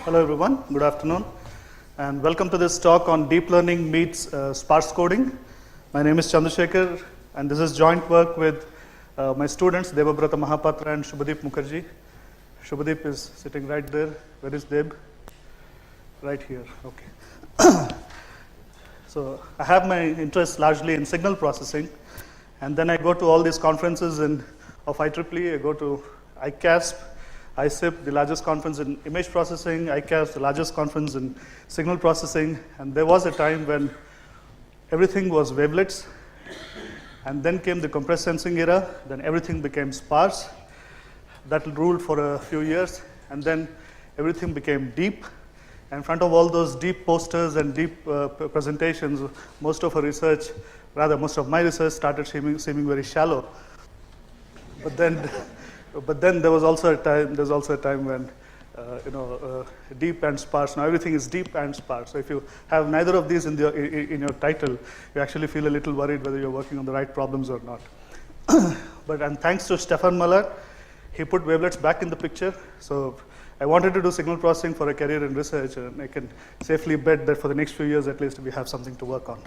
Hello everyone, good afternoon, and welcome to this talk on deep learning meets sparse coding. My name is Chandrasekhar, and this is joint work with my students Debabrata Mahapatra and Shubhadeep Mukherjee. Shubhadeep is sitting right there. Where is Deb? Right here, okay. So I have my interest largely in signal processing, and then I go to all these conferences of IEEE. I go to ICASP, ISIP, the largest conference in image processing, ICASP, the largest conference in signal processing, and there was a time when everything was wavelets, and then came the compressed sensing era, then everything became sparse. That ruled for a few years, and then everything became deep. In front of all those deep posters and deep presentations, most of my research started seeming very shallow. But then there was also a time when deep and sparse. Now everything is deep and sparse. So if you have neither of these in your title, you actually feel a little worried whether you're working on the right problems or not. And thanks to Stefan Muller, he put wavelets back in the picture. So I wanted to do signal processing for a career in research, and I can safely bet that for the next few years at least we have something to work on.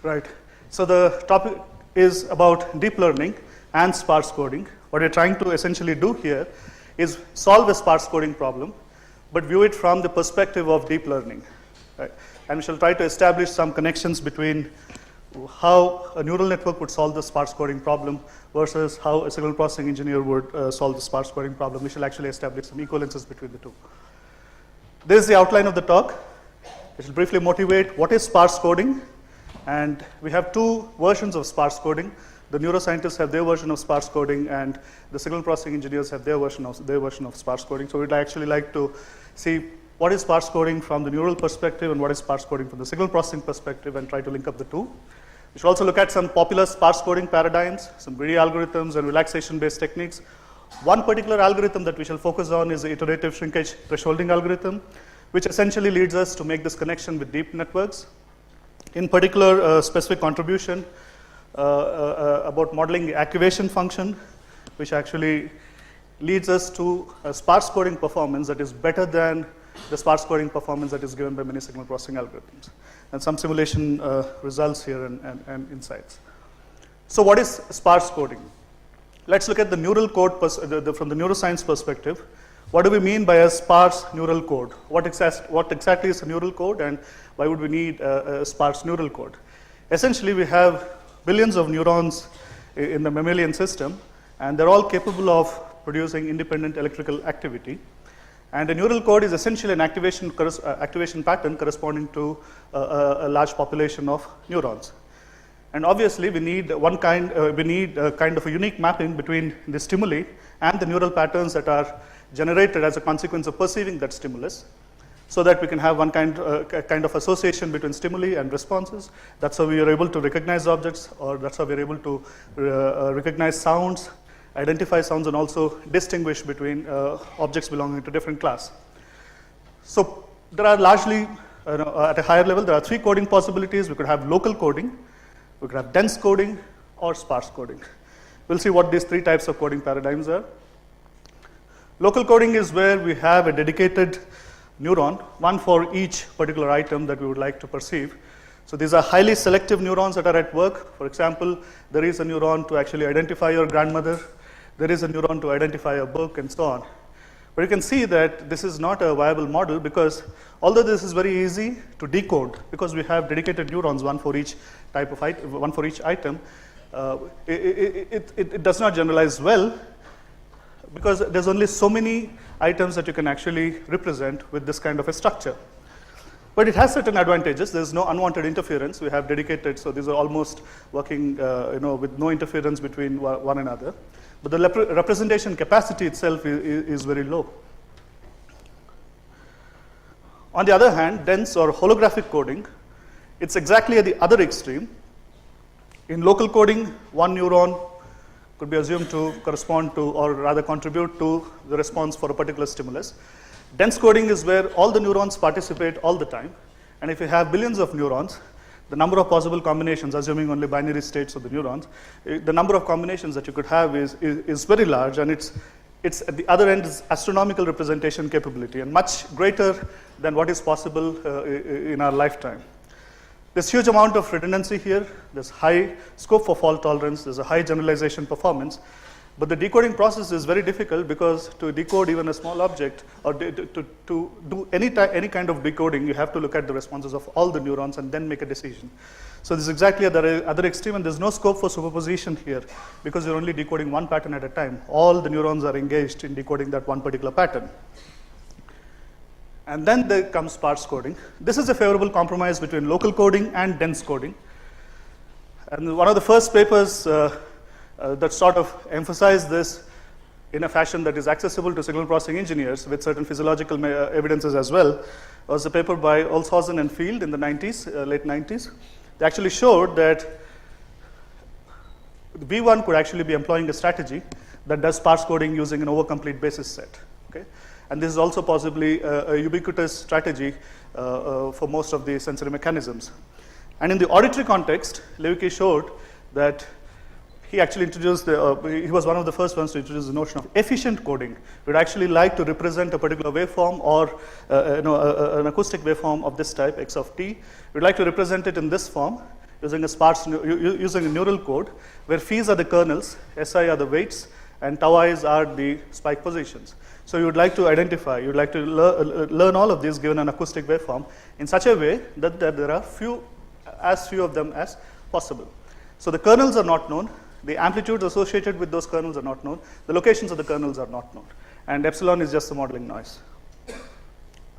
Right. So the topic is about deep learning and sparse coding. What we're trying to essentially do here is solve a sparse coding problem, but view it from the perspective of deep learning. Right? And we shall try to establish some connections between how a neural network would solve the sparse coding problem versus how a signal processing engineer would solve the sparse coding problem. We shall actually establish some equivalences between the two. This is the outline of the talk. It will briefly motivate what is sparse coding, and we have two versions of sparse coding. The neuroscientists have their version of sparse coding, and the signal processing engineers have their version of sparse coding. So we'd actually like to see what is sparse coding from the neural perspective and what is sparse coding from the signal processing perspective, and try to link up the two. We should also look at some popular sparse coding paradigms, some greedy algorithms and relaxation-based techniques. One particular algorithm that we shall focus on is the iterative shrinkage thresholding algorithm, which essentially leads us to make this connection with deep networks. In particular, specific contribution about modeling the activation function, which actually leads us to a sparse coding performance that is better than the sparse coding performance that is given by many signal processing algorithms. And some simulation results here and insights. So what is sparse coding? Let's look at the neural code from the neuroscience perspective. What do we mean by a sparse neural code? What exactly is a neural code, and why would we need a sparse neural code? Essentially, we have billions of neurons in the mammalian system, and they're all capable of producing independent electrical activity. And a neural code is essentially an activation pattern corresponding to a large population of neurons. And obviously, we need a kind of a unique mapping between the stimuli and the neural patterns that are generated as a consequence of perceiving that stimulus, so that we can have one kind of association between stimuli and responses. That's how we are able to recognize objects, or that's how we're able to recognize sounds, identify sounds, and also distinguish between objects belonging to different class. So there are largely, at a higher level, there are three coding possibilities. We could have local coding, we could have dense coding, or sparse coding. We'll see what these three types of coding paradigms are. Local coding is where we have a dedicated neuron, one for each particular item that we would like to perceive. So these are highly selective neurons that are at work. For example, there is a neuron to actually identify your grandmother. There is a neuron to identify a book, and so on. But you can see that this is not a viable model, because although this is very easy to decode, because we have dedicated neurons, one for each item, it does not generalize well, because there's only so many items that you can actually represent with this kind of a structure. But it has certain advantages. There's no unwanted interference. We have dedicated, so these are almost working with no interference between one another. But the representation capacity itself is very low. On the other hand, dense or holographic coding, it's exactly at the other extreme. In local coding, one neuron could be assumed to correspond to, or rather contribute to, the response for a particular stimulus. Dense coding is where all the neurons participate all the time. And if you have billions of neurons, the number of possible combinations, assuming only binary states of the neurons, the number of combinations that you could have is very large, and it's it's at the other end is astronomical representation capability and much greater than what is possible in our lifetime. There's huge amount of redundancy here. There's high scope for fault tolerance. There's a high generalization performance. But the decoding process is very difficult because to decode even a small object or to do any kind of decoding, you have to look at the responses of all the neurons and then make a decision. So this is exactly at the other extreme, and there's no scope for superposition here because you're only decoding one pattern at a time. All the neurons are engaged in decoding that one particular pattern. And then there comes sparse coding. This is a favorable compromise between local coding and dense coding. And one of the first papers that sort of emphasized this in a fashion that is accessible to signal processing engineers with certain physiological evidences as well was a paper by Olshausen and Field in the 90s, late 90s. They actually showed that V1 could actually be employing a strategy that does sparse coding using an overcomplete basis set. Okay? And this is also possibly a ubiquitous strategy for most of the sensory mechanisms. And in the auditory context, Levicki showed that he actually introduced, he was one of the first ones to introduce the notion of efficient coding. We'd actually like to represent a particular waveform or an acoustic waveform of this type, x of t. We'd like to represent it in this form using a sparse, using a neural code where phis are the kernels, si are the weights, and tau i's are the spike positions. So you would like to identify, you would like to learn all of these given an acoustic waveform in such a way that there are as few of them as possible. So the kernels are not known. The amplitudes associated with those kernels are not known. The locations of the kernels are not known. And epsilon is just the modeling noise.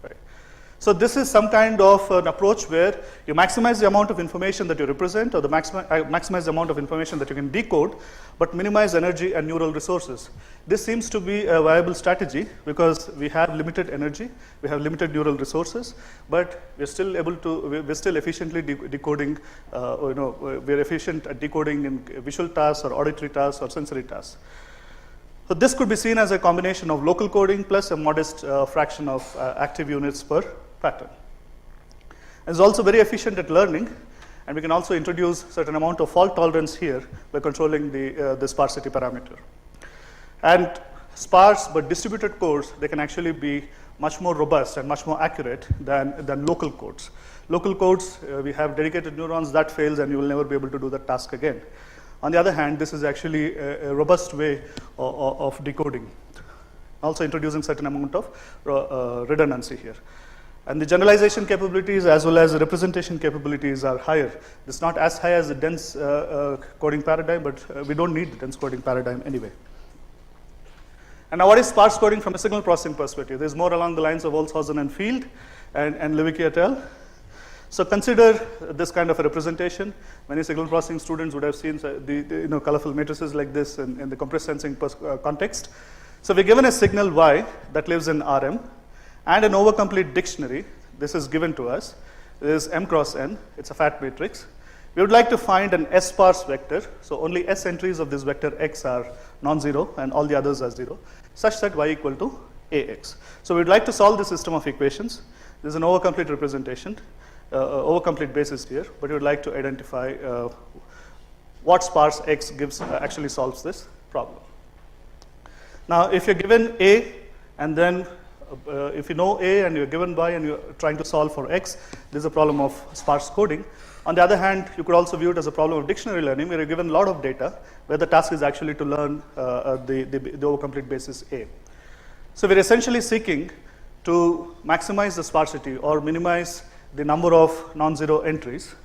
Right. So this is some kind of an approach where you maximize the amount of information that you represent or maximize the amount of information that you can decode, but minimize energy and neural resources. This seems to be a viable strategy because we have limited energy, we have limited neural resources, but we're still able to, we're still efficiently decoding, we're efficient at decoding in visual tasks or auditory tasks or sensory tasks. So this could be seen as a combination of local coding plus a modest fraction of active units per pattern. It's also very efficient at learning, and we can also introduce certain amount of fault tolerance here by controlling the sparsity parameter. And sparse but distributed codes, they can actually be much more robust and much more accurate than local codes. Local codes, we have dedicated neurons, that fails and you will never be able to do that task again. On the other hand, this is actually a robust way of decoding. Also introducing certain amount of redundancy here. And the generalization capabilities as well as the representation capabilities are higher. It's not as high as the dense coding paradigm, but we don't need the dense coding paradigm anyway. And now what is sparse coding from a signal processing perspective? There's more along the lines of Olshausen and Field and Levicki et al. So consider this kind of a representation. Many signal processing students would have seen the colorful matrices like this in the compressed sensing context. So we're given a signal Y that lives in Rm and an overcomplete dictionary. This is given to us. This is M cross N. It's a fat matrix. We would like to find an S sparse vector. So only S entries of this vector X are non-zero and all the others are 0, such that Y equal to AX. So we'd like to solve this system of equations. This is an overcomplete representation, overcomplete basis here, but we would like to identify what sparse X gives actually solves this problem. Now, if you're given A and then if you know A and you're given Y and you're trying to solve for X, this is a problem of sparse coding. On the other hand, you could also view it as a problem of dictionary learning where you're given a lot of data where the task is actually to learn the overcomplete basis A. So we're essentially seeking to maximize the sparsity or minimize the number of non-zero entries.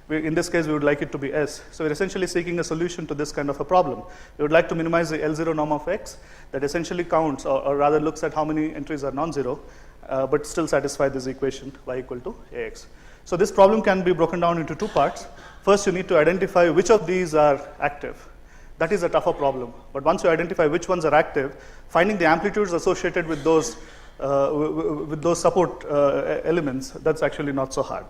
In this case, we would like it to be S. So we're essentially seeking a solution to this kind of a problem. We would like to minimize the L0 norm of X that essentially counts or rather looks at how many entries are non-zero, but still satisfy this equation Y equal to AX. So this problem can be broken down into two parts. First, you need to identify which of these are active. That is a tougher problem. But once you identify which ones are active, finding the amplitudes associated with those support elements, that's actually not so hard.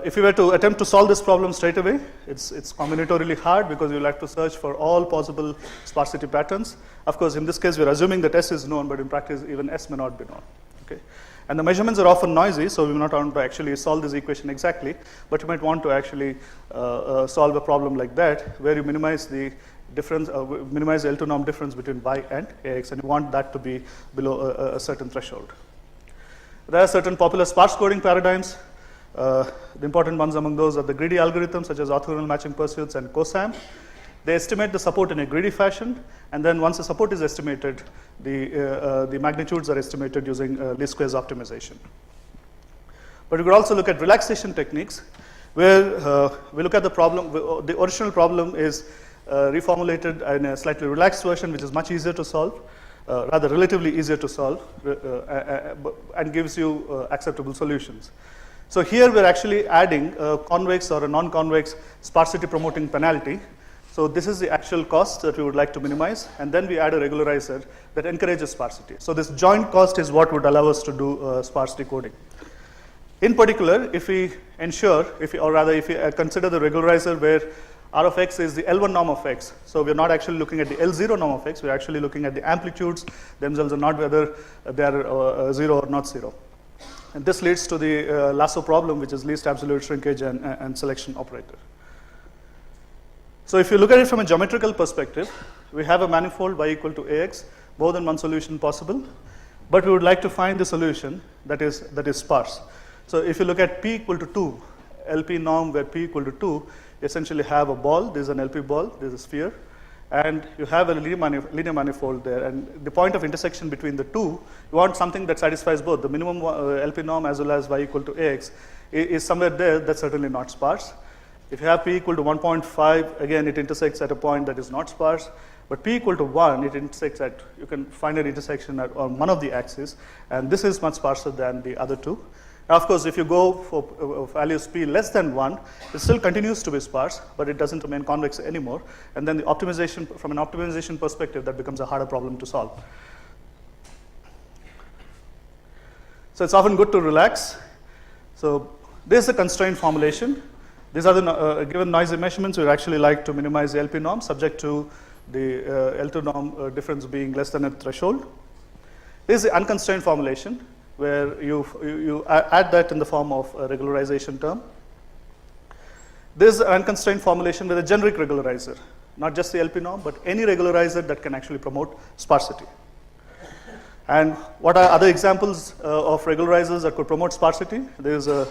If you were to attempt to solve this problem straight away, it's combinatorially hard because you'll have to search for all possible sparsity patterns. Of course, in this case, we're assuming that S is known, but in practice, even S may not be known. Okay? And the measurements are often noisy, so we will not want to actually solve this equation exactly, but you might want to actually solve a problem like that, where you minimize the difference, minimize the L2 norm difference between y and ax, and you want that to be below a certain threshold. There are certain popular sparse coding paradigms. The important ones among those are the greedy algorithms such as orthogonal matching pursuits and COSAM. They estimate the support in a greedy fashion, and then once the support is estimated, the magnitudes are estimated using least squares optimization. But we could also look at relaxation techniques, where we look at the problem. The original problem is reformulated in a slightly relaxed version, which is much easier to solve, rather relatively easier to solve, and gives you acceptable solutions. So here we're actually adding a convex or a non-convex sparsity promoting penalty. So this is the actual cost that we would like to minimize, and then we add a regularizer that encourages sparsity. So this joint cost is what would allow us to do sparsity coding. In particular, if we ensure, if we consider the regularizer where R of x is the L1 norm of x, so we're not actually looking at the L0 norm of x, we're actually looking at the amplitudes themselves and not whether they are 0 or not 0. And this leads to the lasso problem, which is least absolute shrinkage and selection operator. So if you look at it from a geometrical perspective, we have a manifold y equal to ax, more than one solution possible, but we would like to find the solution that is sparse. So if you look at p equal to 2, LP norm where p equal to 2, you essentially have a ball, this is an LP ball, this is a sphere, and you have a linear manifold there, and the point of intersection between the two, you want something that satisfies both the minimum LP norm as well as y equal to ax is somewhere there. That's certainly not sparse. If you have p equal to 1.5, again it intersects at a point that is not sparse, but p equal to 1, it intersects at, you can find an intersection on one of the axes, and this is much sparser than the other two. Now, of course, if you go for values p less than 1, it still continues to be sparse, but it doesn't remain convex anymore, and then the optimization, from an optimization perspective, that becomes a harder problem to solve. So it's often good to relax. So this is the constraint formulation. These are the given noisy measurements. We'd actually like to minimize the LP norm subject to the L2 norm difference being less than a threshold. This is the unconstrained formulation, where you add that in the form of a regularization term. This is an unconstrained formulation with a generic regularizer, not just the LP norm, but any regularizer that can actually promote sparsity. And what are other examples of regularizers that could promote sparsity? This is a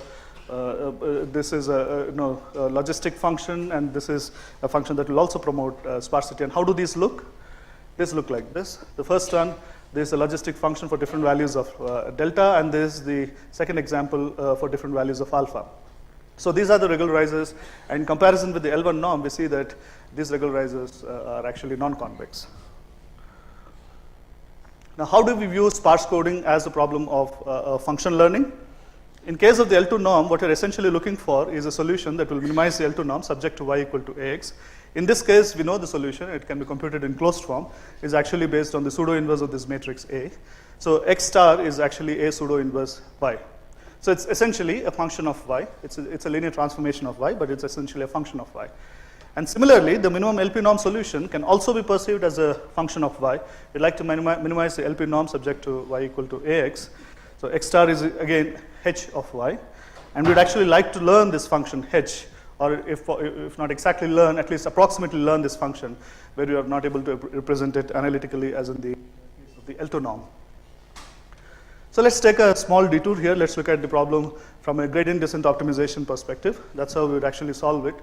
logistic function, and this is a function that will also promote sparsity. And how do these look? These look like this. The first one, this is a logistic function for different values of delta, and this is the second example for different values of alpha. So these are the regularizers, and in comparison with the L1 norm, we see that these regularizers are actually non-convex. Now, how do we view sparse coding as a problem of function learning? In case of the L2 norm, what you're essentially looking for is a solution that will minimize the L2 norm subject to y equal to ax. In this case, we know the solution. It can be computed in closed form. It's actually based on the pseudo-inverse of this matrix A. So x star is actually a pseudo-inverse y. So it's essentially a function of y. It's a linear transformation of y, but it's essentially a function of y. And similarly, the minimum LP norm solution can also be perceived as a function of y. We'd like to minimize the LP norm subject to y equal to ax. So x star is again h of y, and we'd actually like to learn this function h, or if not exactly learn, at least approximately learn this function, where we are not able to represent it analytically as in the case of the L2 norm. So let's take a small detour here. Let's look at the problem from a gradient descent optimization perspective. That's how we would actually solve it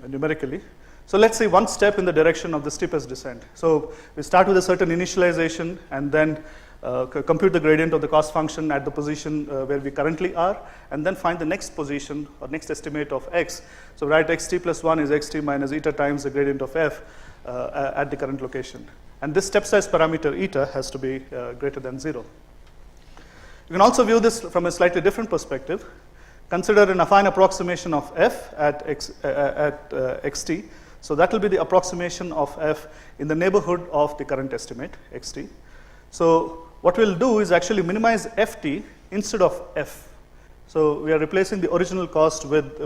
numerically. So let's say one step in the direction of the steepest descent. So we start with a certain initialization and then compute the gradient of the cost function at the position where we currently are, and then find the next position or next estimate of x. So write xt plus 1 is xt minus eta times the gradient of f at the current location. And this step size parameter eta has to be greater than 0. You can also view this from a slightly different perspective. Consider an affine approximation of f at xt. So that will be the approximation of f in the neighborhood of the current estimate, xt. So what we'll do is actually minimize ft instead of f. So we are replacing the original cost with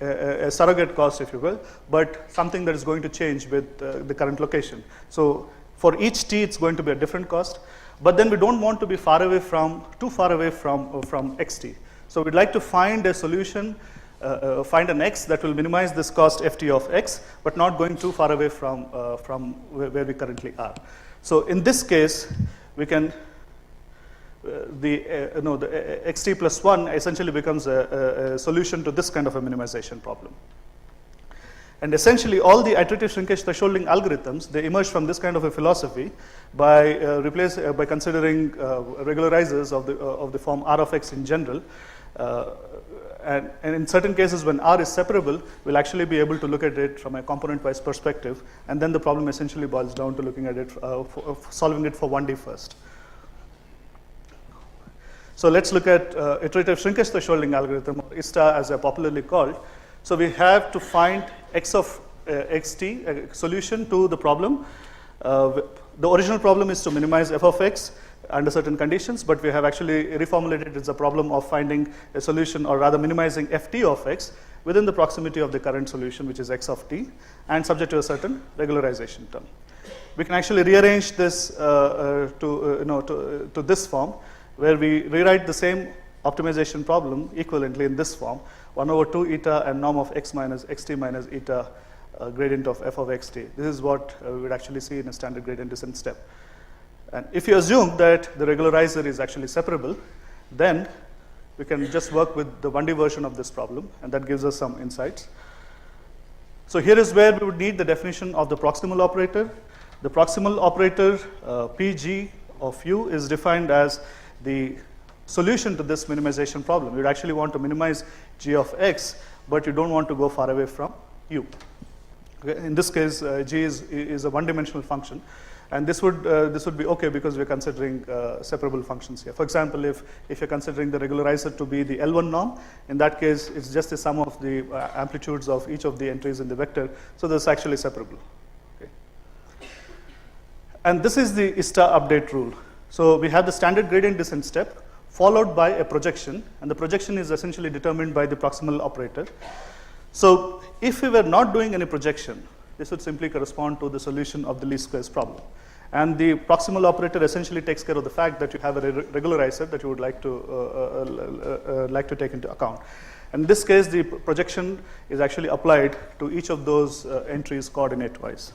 a surrogate cost, if you will, but something that is going to change with the current location. So for each t, it's going to be a different cost, but then we don't want to be too far away from xt. So we'd like to find a solution find an x that will minimize this cost ft of x, but not going too far away from where we currently are. So in this case, we can the xt plus 1 essentially becomes a solution to this kind of a minimization problem. And essentially, all the iterative shrinkage thresholding algorithms, they emerge from this kind of a philosophy by considering regularizers of the form R of x in general. And in certain cases, when R is separable, we'll actually be able to look at it from a component-wise perspective, and then the problem essentially boils down to looking at it, solving it for 1D first. So let's look at iterative shrinkage thresholding algorithm, or ISTA as they're popularly called. So we have to find x of xt, a solution to the problem. The original problem is to minimize f of x under certain conditions, but we have actually reformulated it as a problem of finding a solution, or rather minimizing ft of x within the proximity of the current solution, which is x of t, and subject to a certain regularization term. We can actually rearrange this to this form, where we rewrite the same optimization problem equivalently in this form, 1 over 2 eta and norm of x minus xt minus eta gradient of f of xt. This is what we would actually see in a standard gradient descent step. And if you assume that the regularizer is actually separable, then we can just work with the 1D version of this problem, and that gives us some insights. So here is where we would need the definition of the proximal operator. The proximal operator, Pg of u, is defined as the solution to this minimization problem. You'd actually want to minimize g of x, but you don't want to go far away from u. Okay? In this case, g is a one-dimensional function, and this would be okay because we're considering separable functions here. For example, if you're considering the regularizer to be the L1 norm, in that case, it's just the sum of the amplitudes of each of the entries in the vector, so this is actually separable. Okay? And this is the ISTA update rule. So we have the standard gradient descent step, followed by a projection, and the projection is essentially determined by the proximal operator. So if we were not doing any projection, this would simply correspond to the solution of the least squares problem. And the proximal operator essentially takes care of the fact that you have a regularizer that you would like to take into account. In this case, the projection is actually applied to each of those entries coordinate-wise.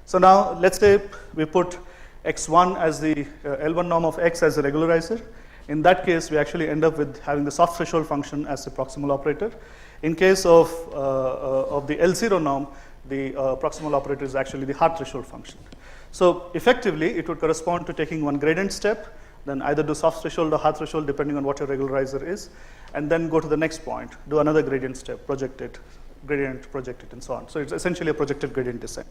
So now let's say we put x1 as the L1 norm of x as a regularizer. In that case, we actually end up with having the soft threshold function as the proximal operator. In case of the L0 norm, the proximal operator is actually the hard threshold function. So effectively, it would correspond to taking one gradient step, then either do soft threshold or hard threshold depending on what your regularizer is, and then go to the next point, do another gradient step, project it, gradient, project it, and so on. So it's essentially a projected gradient descent.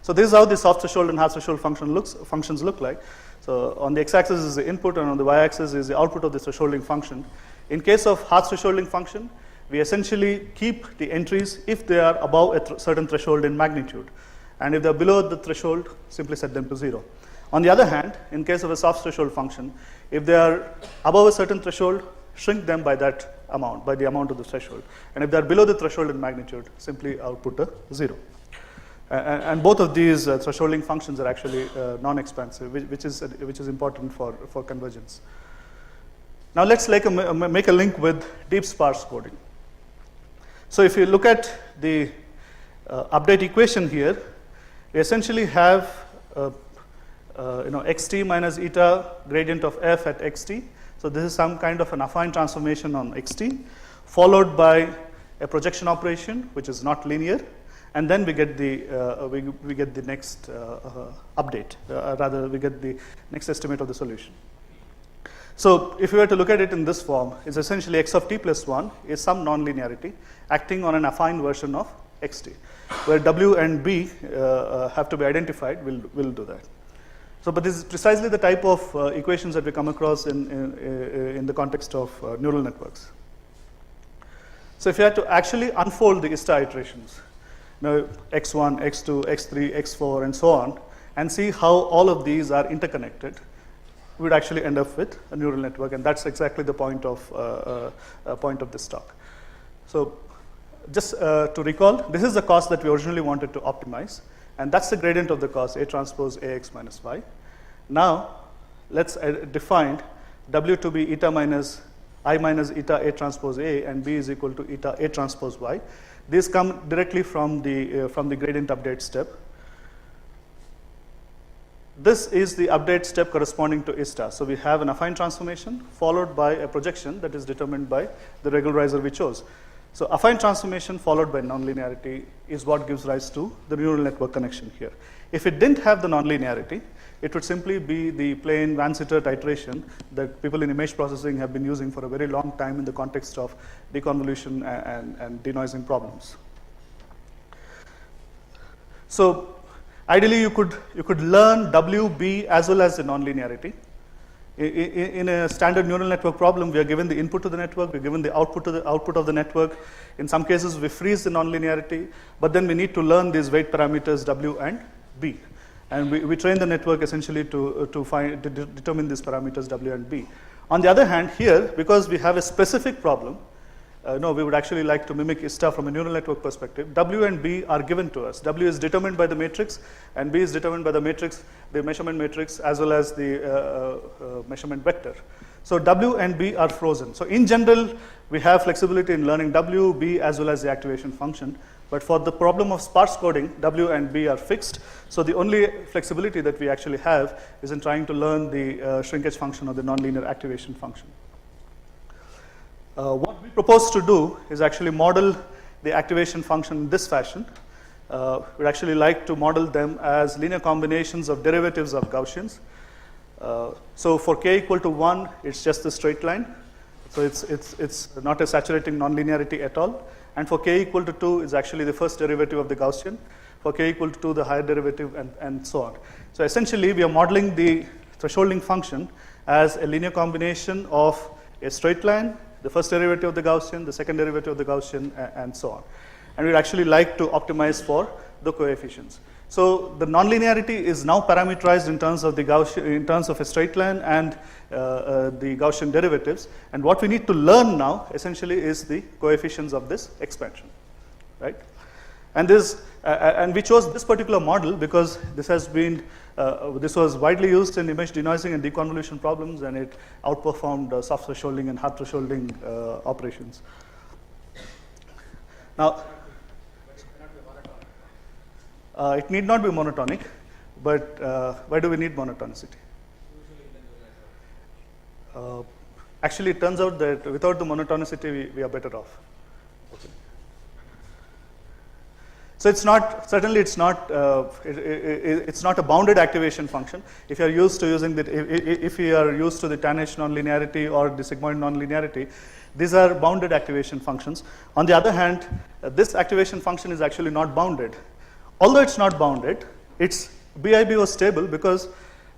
So this is how the soft threshold and hard threshold functions look like. So on the x-axis is the input, and on the y-axis is the output of the thresholding function. In case of hard thresholding function, we essentially keep the entries if they are above a certain threshold in magnitude. And if they're below the threshold, simply set them to 0. On the other hand, in case of a soft threshold function, if they are above a certain threshold, shrink them by that amount, by the amount of the threshold. And if they're below the threshold in magnitude, simply output a 0. And both of these thresholding functions are actually non-expansive, which is important for convergence. Now let's make a link with deep sparse coding. So if you look at the update equation here, we essentially have xt minus eta gradient of f at xt. So this is some kind of an affine transformation on xt, followed by a projection operation, which is not linear, and then we get the next update. Rather, we get the next estimate of the solution. So if we were to look at it in this form, it's essentially x of t plus 1 is some nonlinearity acting on an affine version of xt, where w and b have to be identified. We'll do that. So, but this is precisely the type of equations that we come across in the context of neural networks. So if you had to actually unfold the ISTA iterations, x1, x2, x3, x4, and so on, and see how all of these are interconnected, we would actually end up with a neural network, and that's exactly the point of this talk. So just to recall, this is the cost that we originally wanted to optimize, and that's the gradient of the cost, A transpose AX minus Y. Now, let's define W to be eta minus I minus eta A transpose A and B is equal to eta A transpose Y. These come directly from the gradient update step. This is the update step corresponding to ISTA. So we have an affine transformation followed by a projection that is determined by the regularizer we chose. So affine transformation followed by nonlinearity is what gives rise to the neural network connection here. If it didn't have the nonlinearity, it would simply be the plain Van-Sittert iteration that people in image processing have been using for a very long time in the context of deconvolution and denoising problems. So ideally, you could learn W, B as well as the nonlinearity. In a standard neural network problem, we are given the input to the network, we're given the output of the network. In some cases, we freeze the nonlinearity, but then we need to learn these weight parameters W and B. And we train the network essentially to determine these parameters W and B. On the other hand, here, because we have a specific problem, we would actually like to mimic ISTA from a neural network perspective. W and B are given to us. W is determined by the matrix, and B is determined by the matrix, the measurement matrix, as well as the measurement vector. So W and B are frozen. So in general, we have flexibility in learning W, B, as well as the activation function. But for the problem of sparse coding, W and B are fixed. So the only flexibility that we actually have is in trying to learn the shrinkage function or the nonlinear activation function. What we propose to do is actually model the activation function in this fashion. We'd actually like to model them as linear combinations of derivatives of Gaussians. So for k equal to 1, it's just a straight line. So it's not a saturating nonlinearity at all. And for k equal to 2 is actually the first derivative of the Gaussian. For k equal to 2, the higher derivative, and so on. So essentially, we are modeling the thresholding function as a linear combination of a straight line, the first derivative of the Gaussian, the second derivative of the Gaussian, and so on. And we'd actually like to optimize for the coefficients. So the nonlinearity is now parameterized in terms of the Gaussian, in terms of a straight line and the Gaussian derivatives. And what we need to learn now essentially is the coefficients of this expansion, right? And and we chose this particular model because this has been this was widely used in image denoising and deconvolution problems, and it outperformed soft thresholding and hard thresholding operations. Now, it need not be monotonic, but why do we need monotonicity? Actually, it turns out that without the monotonicity, we are better off. Okay. So it's not, certainly it's not a bounded activation function. If you are used to using if you are used to the Tanish nonlinearity or the sigmoid nonlinearity, these are bounded activation functions. On the other hand, this activation function is actually not bounded. Although it's not bounded, its BIB was stable because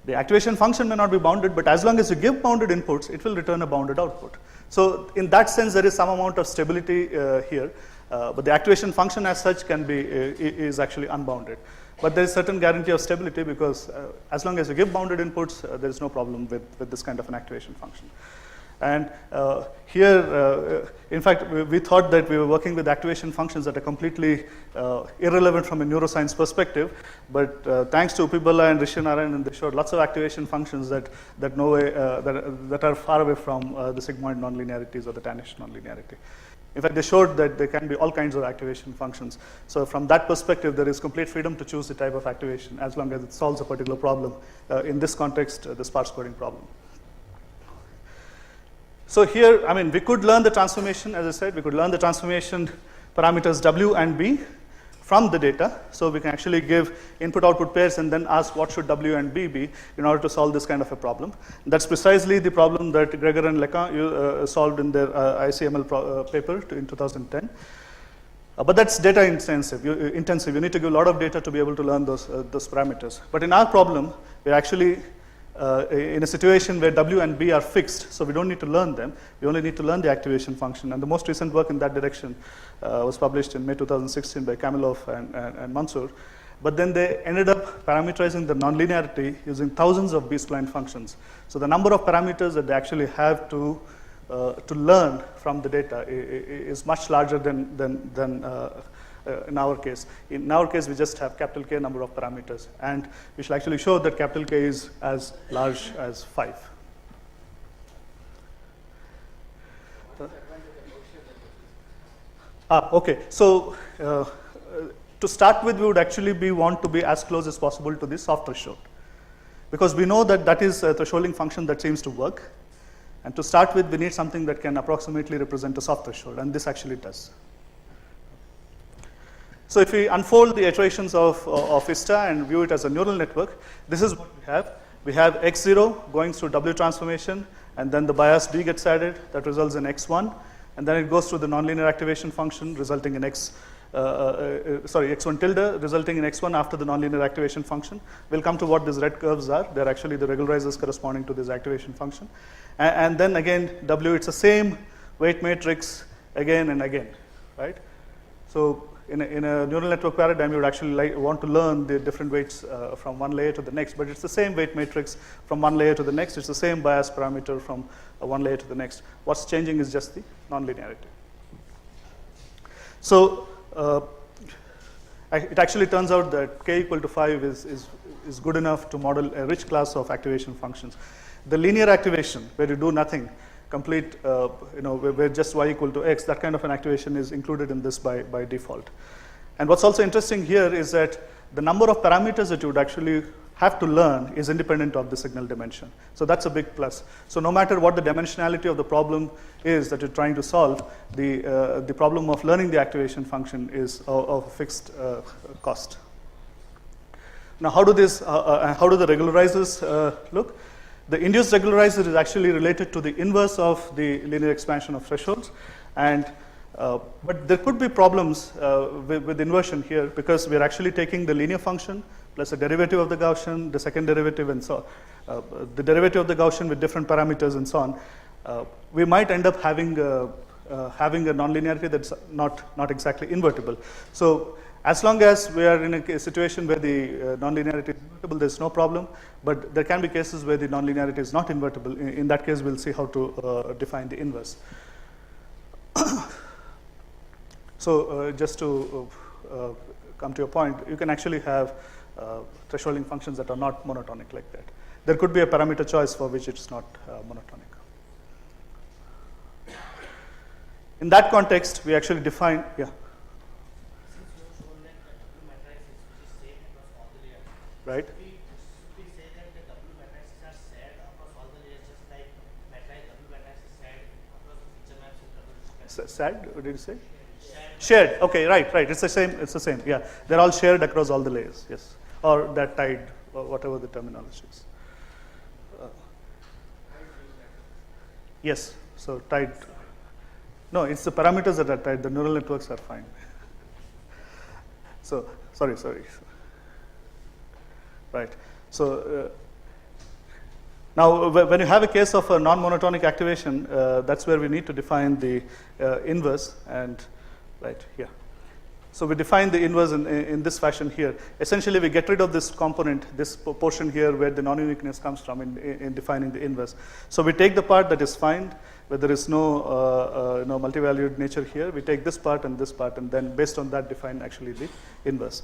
the activation function may not be bounded, but as long as you give bounded inputs, it will return a bounded output. So in that sense, there is some amount of stability here, but the activation function as such can be is actually unbounded. But there is certain guarantee of stability because as long as you give bounded inputs, there is no problem with this kind of an activation function. And here, in fact, we thought that we were working with activation functions that are completely irrelevant from a neuroscience perspective. But thanks to Upibala and Rishi Narayan, they showed lots of activation functions that are far away from the sigmoid nonlinearities or the Tanish nonlinearity. In fact, they showed that there can be all kinds of activation functions. So from that perspective, there is complete freedom to choose the type of activation as long as it solves a particular problem. In this context, the sparse coding problem. So here, I mean, we could learn the transformation, as I said, we could learn the transformation parameters W and B from the data. So we can actually give input-output pairs and then ask what should W and B be in order to solve this kind of a problem. That's precisely the problem that Gregor and Lecan solved in their ICML paper in 2010. But that's data intensive. You need to give a lot of data to be able to learn those parameters. But in our problem, we're actually in a situation where W and B are fixed, so we don't need to learn them. We only need to learn the activation function. And the most recent work in that direction was published in May 2016 by Kamilov and Mansour. But then they ended up parameterizing the nonlinearity using thousands of B-spline functions. So the number of parameters that they actually have to learn from the data is much larger than in our case. In our case, we just have capital K number of parameters. And we shall actually show that capital K is as large as 5. Okay. So to start with, we would actually want to be as close as possible to the soft threshold, because we know that that is a thresholding function that seems to work. And to start with, we need something that can approximately represent a soft threshold, and this actually does. So if we unfold the iterations of ISTA and view it as a neural network, this is what we have. We have x0 going through W transformation, and then the bias B gets added. That results in x1, and then it goes through the nonlinear activation function, resulting in x1 tilde, resulting in x1 after the nonlinear activation function. We'll come to what these red curves are. They're actually the regularizers corresponding to this activation function. And then again, W, it's the same weight matrix again and again, right? So in a neural network paradigm, you would actually want to learn the different weights from one layer to the next, but it's the same weight matrix from one layer to the next. It's the same bias parameter from one layer to the next. What's changing is just the nonlinearity. So it actually turns out that k equal to 5 is good enough to model a rich class of activation functions. The linear activation, where you do nothing, complete, where just y equal to x, that kind of an activation is included in this by default. And what's also interesting here is that the number of parameters that you would actually have to learn is independent of the signal dimension. So that's a big plus. So no matter what the dimensionality of the problem is that you're trying to solve, the problem of learning the activation function is of a fixed cost. Now, how do the regularizers look? The induced regularizer is actually related to the inverse of the linear expansion of thresholds, but there could be problems with inversion here, because we are actually taking the linear function plus a derivative of the Gaussian, the second derivative, and so on. The derivative of the Gaussian with different parameters and so on. We might end up having a nonlinearity that's not exactly invertible. So as long as we are in a situation where the nonlinearity is invertible, there's no problem. But there can be cases where the nonlinearity is not invertible. In that case, we'll see how to define the inverse. So just to come to your point, you can actually have thresholding functions that are not monotonic like that. There could be a parameter choice for which it's not monotonic. In that context, we actually define, right? We say that the W matrices are shared across all the layers, just like matrix W matrix is shared across the feature maps in W. Sad? What did you say? Shared. Okay, right. It's the same. It's the same. Yeah, they're all shared across all the layers. Yes, or that tied, or whatever the terminology is. Yes. So tied. No, it's the parameters that are tied. The neural networks are fine. So sorry. Right. So now, when you have a case of a non-monotonic activation, that's where we need to define the inverse, and right here. So we define the inverse in this fashion here. Essentially, we get rid of this component, this portion here, where the non-uniqueness comes from in defining the inverse. So we take the part that is fined, where there is no multivalued nature here. We take this part, and then based on that, define actually the inverse.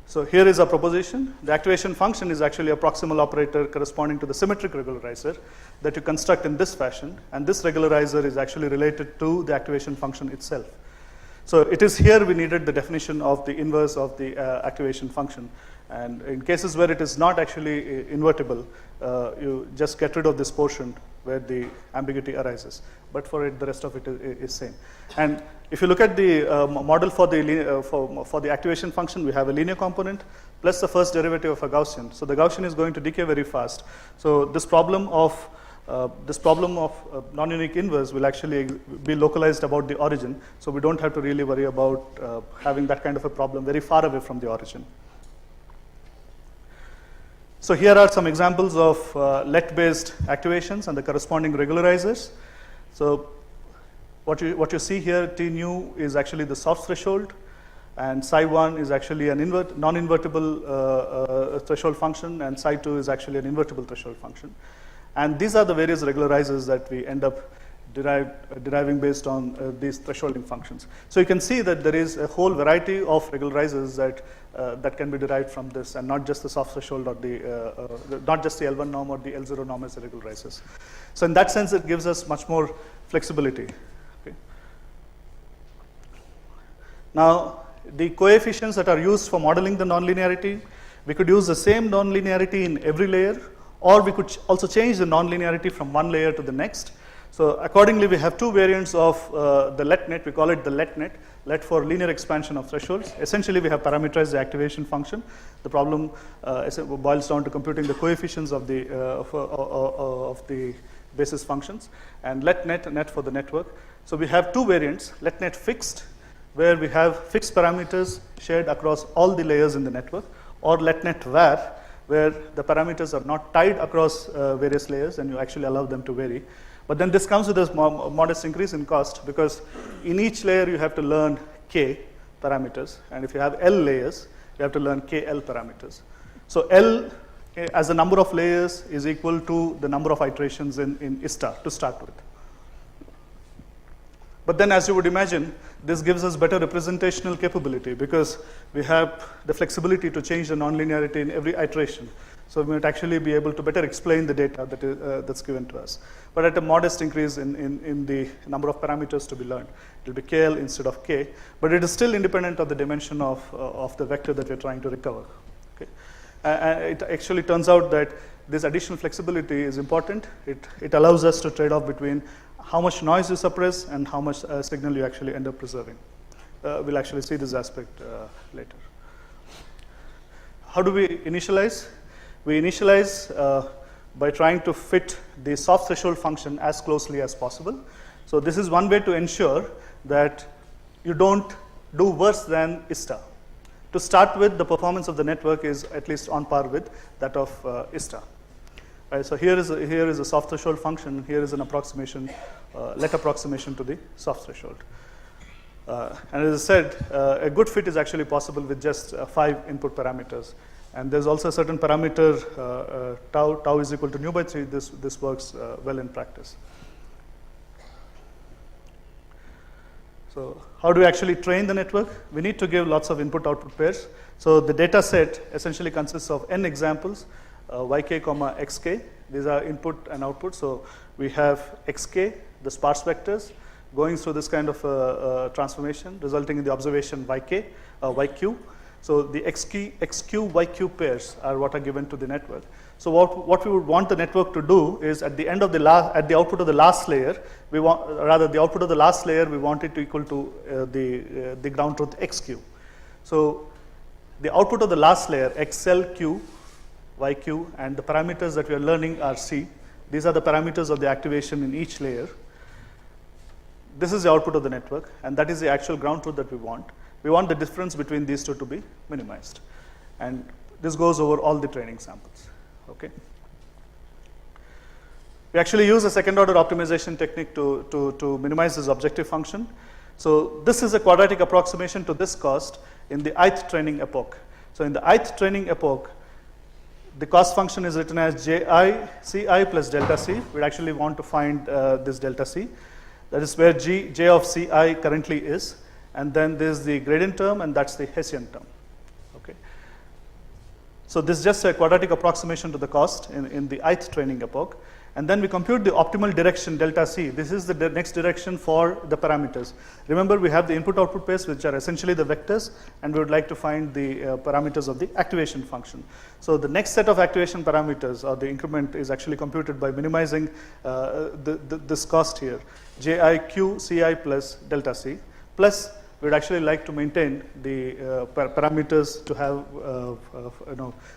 So here is a proposition. The activation function is actually a proximal operator corresponding to the symmetric regularizer that you construct in this fashion, and this regularizer is actually related to the activation function itself. So it is here we needed the definition of the inverse of the activation function, and in cases where it is not actually invertible, you just get rid of this portion where the ambiguity arises. But for it, the rest of it is same. And if you look at the model for the activation function, we have a linear component plus the first derivative of a Gaussian. So the Gaussian is going to decay very fast. So this problem of non-unique inverse will actually be localized about the origin. So we don't have to really worry about having that kind of a problem very far away from the origin. So here are some examples of LET-based activations and the corresponding regularizers. So what you see here, T nu is actually the soft threshold, and psi1 is actually an non-invertible threshold function, and psi2 is actually an invertible threshold function. And these are the various regularizers that we end up deriving based on these thresholding functions. So you can see that there is a whole variety of regularizers that can be derived from this, and not just the soft threshold or not just the L1 norm or the L0 norm as the regularizers. So in that sense, it gives us much more flexibility. Now, the coefficients that are used for modeling the nonlinearity, we could use the same nonlinearity in every layer, or we could also change the nonlinearity from one layer to the next. So accordingly, we have two variants of the LETNet. We call it the LETNet, let for linear expansion of thresholds. Essentially, we have parameterized the activation function. The problem boils down to computing the coefficients of the basis functions, and LETNet, net for the network. So we have two variants, LETNet fixed, where we have fixed parameters shared across all the layers in the network, or LETNet var, where the parameters are not tied across various layers and you actually allow them to vary. But then this comes with a modest increase in cost, because in each layer you have to learn k parameters, and if you have L layers, you have to learn KL parameters. So L as the number of layers is equal to the number of iterations in ISTA to start with. But then, as you would imagine, this gives us better representational capability, because we have the flexibility to change the nonlinearity in every iteration. So we might actually be able to better explain the data that's given to us. But at a modest increase in the number of parameters to be learned. It will be KL instead of K, but it is still independent of the dimension of the vector that we're trying to recover. Okay. It actually turns out that this additional flexibility is important. It allows us to trade off between how much noise you suppress and how much signal you actually end up preserving. We'll actually see this aspect later. How do we initialize? We initialize by trying to fit the soft threshold function as closely as possible. So this is one way to ensure that you don't do worse than ISTA. To start with, the performance of the network is at least on par with that of ISTA. Right, so here is a soft threshold function. Here is an approximation, let approximation to the soft threshold. And as I said, a good fit is actually possible with just 5 input parameters. And there's also a certain parameter, tau is equal to nu by 3. This works well in practice. So how do we actually train the network? We need to give lots of input-output pairs. So the data set essentially consists of n examples, yk, xk. These are input and output. So we have xk, the sparse vectors, going through this kind of transformation, resulting in the observation yk, yq. So the xq, yq pairs are what are given to the network. So what we would want the network to do is at the end of at the output of the last layer, we want, rather the output of the last layer, we want it to equal to the ground truth xq. So the output of the last layer, xlq, yq, and the parameters that we are learning are c. These are the parameters of the activation in each layer. This is the output of the network, and that is the actual ground truth that we want. We want the difference between these two to be minimized. And this goes over all the training samples. Okay. We actually use a second order optimization technique to minimize this objective function. So this is a quadratic approximation to this cost in the ith training epoch. So in the ith training epoch, the cost function is written as ji ci plus delta c. We actually want to find this delta c. That is where j of ci currently is. And then there's the gradient term, and that's the Hessian term. Okay. So this is just a quadratic approximation to the cost in the ith training epoch. And then we compute the optimal direction delta c. This is the next direction for the parameters. Remember, we have the input-output pairs, which are essentially the vectors, and we would like to find the parameters of the activation function. So the next set of activation parameters, or the increment, is actually computed by minimizing this cost here, jiq ci plus delta c, plus we'd actually like to maintain the parameters to have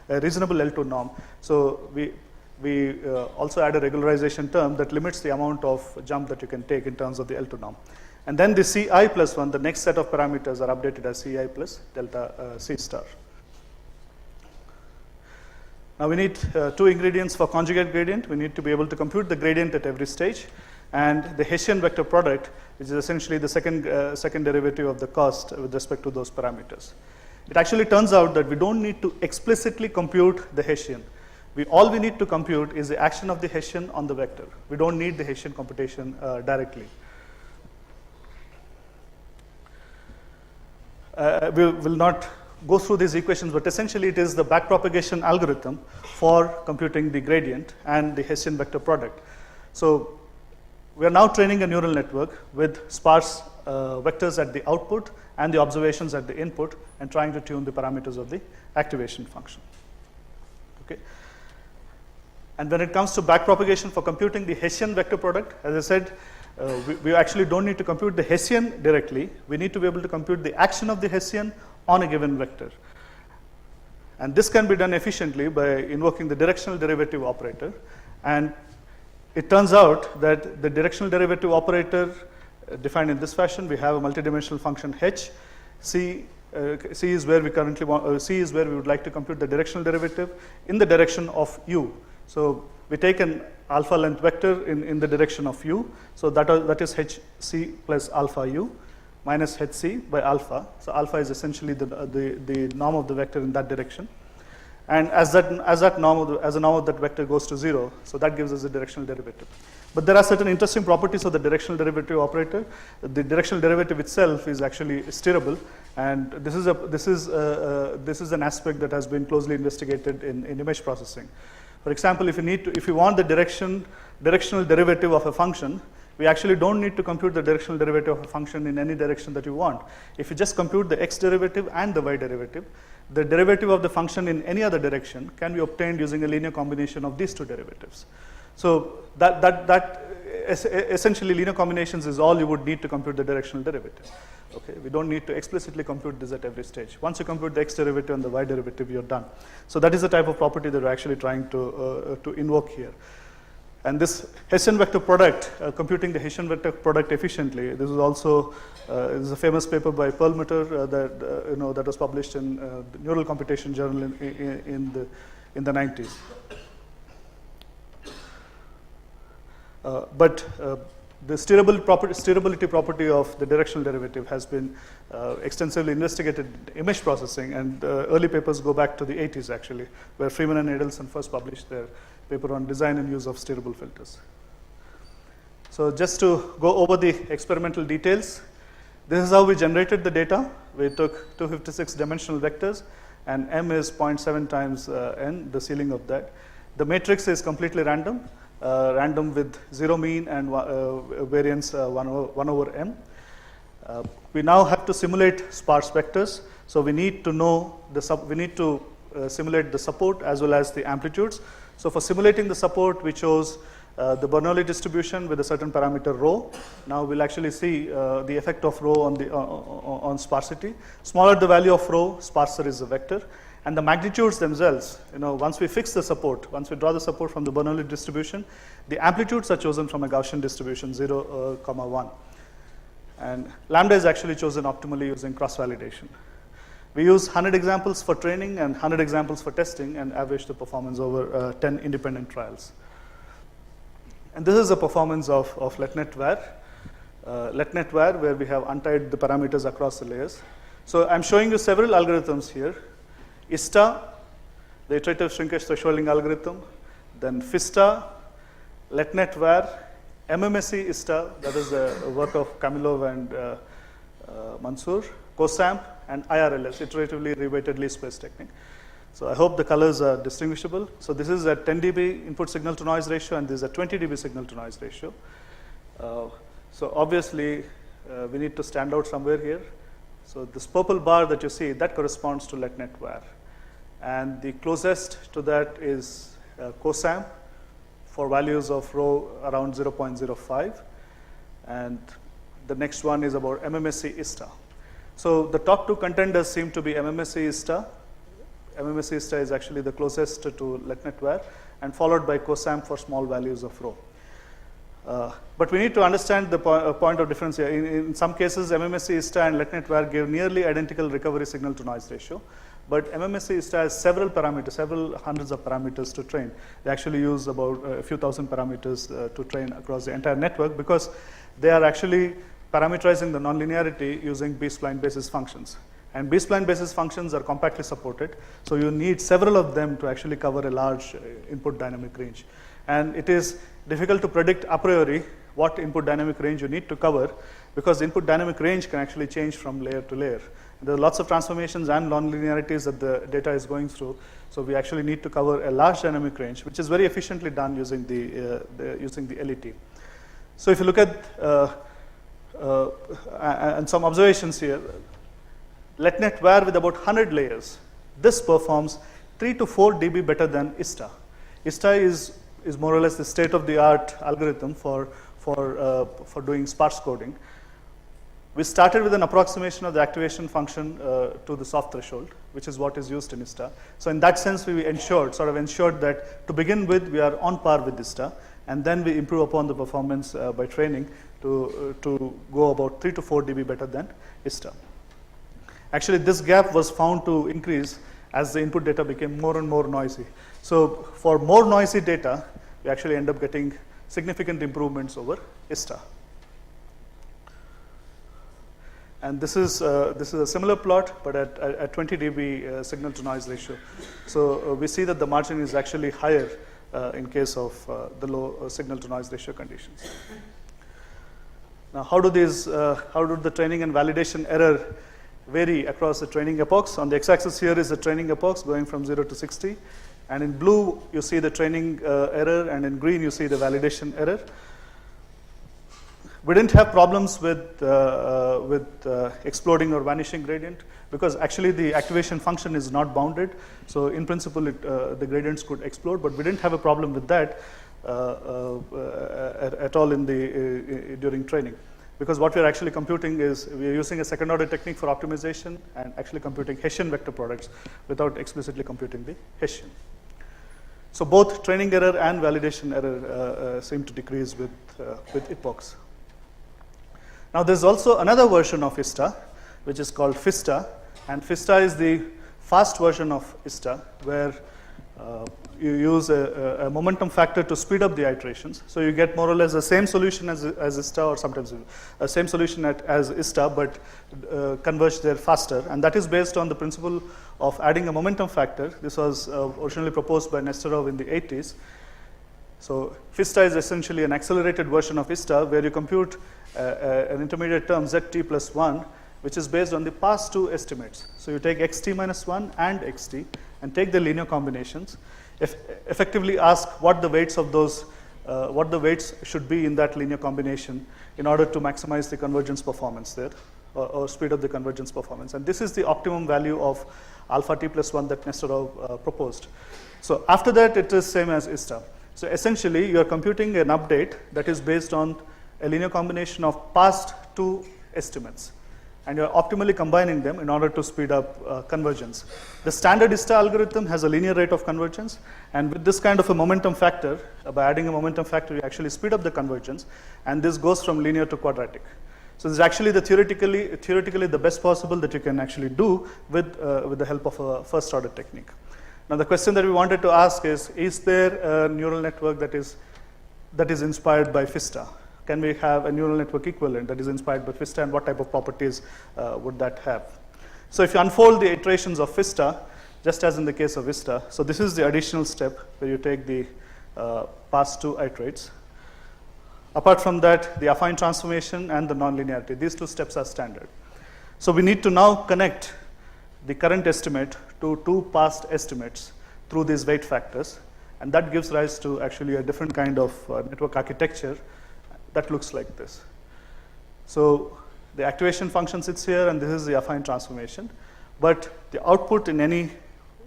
a reasonable L2 norm. So we also add a regularization term that limits the amount of jump that you can take in terms of the L2 norm. And then the ci plus 1, the next set of parameters are updated as ci plus delta c star. Now we need 2 ingredients for conjugate gradient. We need to be able to compute the gradient at every stage, and the Hessian vector product, which is essentially the second derivative of the cost with respect to those parameters. It actually turns out that we don't need to explicitly compute the Hessian. All we need to compute is the action of the Hessian on the vector. We don't need the Hessian computation directly. We will not go through these equations, but essentially it is the backpropagation algorithm for computing the gradient and the Hessian vector product. So we are now training a neural network with sparse vectors at the output and the observations at the input and trying to tune the parameters of the activation function. Okay. And when it comes to backpropagation for computing the Hessian vector product, as I said, we actually don't need to compute the Hessian directly. We need to be able to compute the action of the Hessian on a given vector. And this can be done efficiently by invoking the directional derivative operator. And it turns out that the directional derivative operator defined in this fashion, we have a multidimensional function h. C is where we currently want, C is where we would like to compute the directional derivative in the direction of u. So we take an alpha length vector in the direction of u. So that is hc plus alpha u minus hc by alpha. So alpha is essentially the norm of the vector in that direction. And as a norm of that vector goes to 0, so that gives us a directional derivative. But there are certain interesting properties of the directional derivative operator. The directional derivative itself is actually steerable, and this is an aspect that has been closely investigated in image processing. For example, if you want the directional derivative of a function, we actually don't need to compute the directional derivative of a function in any direction that you want. If you just compute the x derivative and the y derivative, the derivative of the function in any other direction can be obtained using a linear combination of these two derivatives. So that essentially linear combinations is all you would need to compute the directional derivative. Okay, we don't need to explicitly compute this at every stage. Once you compute the x derivative and the y derivative, you're done. So that is the type of property that we're actually trying to invoke here. And this Hessian vector product, computing the Hessian vector product efficiently, this is also is a famous paper by Perlmutter that was published in the Neural Computation Journal in the 90s. But the steerability property of the directional derivative has been extensively investigated in image processing, and early papers go back to the 80s actually, where Freeman and Adelson first published their paper on design and use of steerable filters. So just to go over the experimental details, this is how we generated the data. We took 256 dimensional vectors, and m is 0.7 times n, the ceiling of that. The matrix is completely random with zero mean and variance 1 over m. We now have to simulate sparse vectors, so we need to know simulate the support as well as the amplitudes. So for simulating the support, we chose the Bernoulli distribution with a certain parameter rho. Now we'll actually see the effect of rho on sparsity. Smaller the value of rho, sparser is the vector. And the magnitudes themselves, once we fix the support, once we draw the support from the Bernoulli distribution, the amplitudes are chosen from a Gaussian distribution, 0, 1. And lambda is actually chosen optimally using cross-validation. We use 100 examples for training and 100 examples for testing and average the performance over 10 independent trials. And this is the performance of LetNet-VAR. LetNet-VAR, where we have untied the parameters across the layers. So I'm showing you several algorithms here. ISTA, the iterative shrinkage thresholding algorithm, then FISTA, LetNet-VAR, MMSE ISTA, that is the work of Kamilov and Mansoor, COSAMP, and IRLS, iteratively reweighted least squares technique. So I hope the colors are distinguishable. So this is a 10 dB input signal to noise ratio, and this is a 20 dB signal to noise ratio. So obviously, we need to stand out somewhere here. So this purple bar that you see, that corresponds to LetNet-VAR. And the closest to that is COSAMP for values of rho around 0.05. And the next one is about MMSE ISTA. So the top two contenders seem to be MMSE ISTA. MMSE ISTA is actually the closest to LetNet-VAR, and followed by COSAMP for small values of rho. But we need to understand the point of difference here. In some cases, MMSE ISTA and LetNet-VAR give nearly identical recovery signal to noise ratio. But MMSE ISTA has several parameters, several hundreds of parameters to train. They actually use about a few thousand parameters to train across the entire network, because they are actually parameterizing the nonlinearity using B-spline basis functions. And B-spline basis functions are compactly supported, so you need several of them to actually cover a large input dynamic range. And it is difficult to predict a priori what input dynamic range you need to cover, because the input dynamic range can actually change from layer to layer. There are lots of transformations and nonlinearities that the data is going through, so we actually need to cover a large dynamic range, which is very efficiently done using the LET. So if you look at and some observations here, LetNet where with about 100 layers, this performs 3 to 4 dB better than ISTA. ISTA is more or less the state-of-the-art algorithm for doing sparse coding. We started with an approximation of the activation function to the soft threshold, which is what is used in ISTA. So in that sense, we ensured that to begin with, we are on par with ISTA, and then we improve upon the performance by training to go about 3 to 4 dB better than ISTA. Actually, this gap was found to increase as the input data became more and more noisy. So for more noisy data, we actually end up getting significant improvements over ISTA. And this is a similar plot, but at 20 dB signal to noise ratio. So we see that the margin is actually higher in case of the low signal to noise ratio conditions. Now, how do the training and validation error vary across the training epochs? On the x-axis here is the training epochs going from 0 to 60. And in blue, you see the training error, and in green, you see the validation error. We didn't have problems with exploding or vanishing gradient because actually the activation function is not bounded. So in principle, the gradients could explode, but we didn't have a problem with that at all during training. Because what we're actually computing is we're using a second order technique for optimization and actually computing Hessian vector products without explicitly computing the Hessian. So both training error and validation error seem to decrease with epochs. Now there's also another version of ISTA, which is called FISTA, and FISTA is the fast version of ISTA, where you use a momentum factor to speed up the iterations. So you get more or less the same solution as ISTA, or sometimes a same solution as ISTA, but converge there faster. And that is based on the principle of adding a momentum factor. This was originally proposed by Nesterov in the 80s. So FISTA is essentially an accelerated version of ISTA, where you compute an intermediate term ZT plus 1, which is based on the past two estimates. So you take xt minus 1 and xt and take the linear combinations. Effectively ask what the weights of those, what the weights should be in that linear combination in order to maximize the convergence performance there, or speed up the convergence performance. And this is the optimum value of alpha t plus 1 that Nesterov proposed. So after that, it is same as ISTA. So essentially, you are computing an update that is based on a linear combination of past two estimates, and you're optimally combining them in order to speed up convergence. The standard ISTA algorithm has a linear rate of convergence, and with this kind of a momentum factor, by adding a momentum factor, you actually speed up the convergence, and this goes from linear to quadratic. So this is actually the theoretically the best possible that you can actually do with the help of a first order technique. Now the question that we wanted to ask is there a neural network that is inspired by FISTA? Can we have a neural network equivalent that is inspired by FISTA, and what type of properties would that have? So if you unfold the iterations of FISTA, just as in the case of ISTA, so this is the additional step where you take the past two iterates. Apart from that, the affine transformation and the nonlinearity, these two steps are standard. So we need to now connect the current estimate to two past estimates through these weight factors, and that gives rise to actually a different kind of network architecture that looks like this. So the activation function sits here, and this is the affine transformation. But the output in any,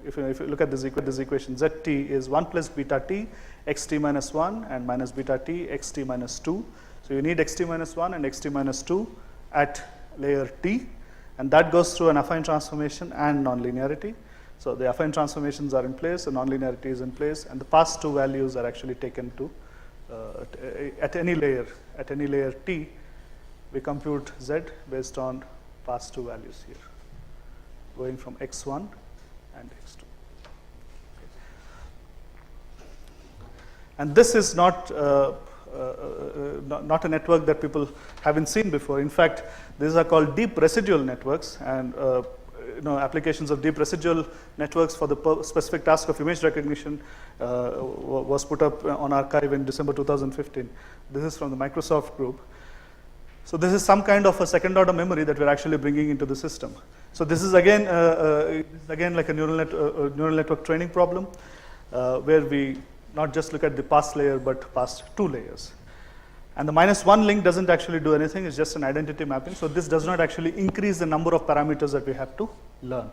if you look at this equation, zt is 1 plus beta t, xt minus 1, and minus beta t, xt minus 2. So you need xt minus 1 and xt minus 2 at layer t, and that goes through an affine transformation and nonlinearity. So the affine transformations are in place, the nonlinearity is in place, and the past two values are actually taken to at any layer t, we compute z based on past two values here, going from x1 and x2. And this is not a network that people haven't seen before. In fact, these are called deep residual networks, and applications of deep residual networks for the specific task of image recognition was put up on arXiv in December 2015. This is from the Microsoft group. So this is some kind of a second order memory that we're actually bringing into the system. So this is again like a neural network training problem where we not just look at the past layer but past two layers. And the -1 link doesn't actually do anything, it's just an identity mapping. So this does not actually increase the number of parameters that we have to learn.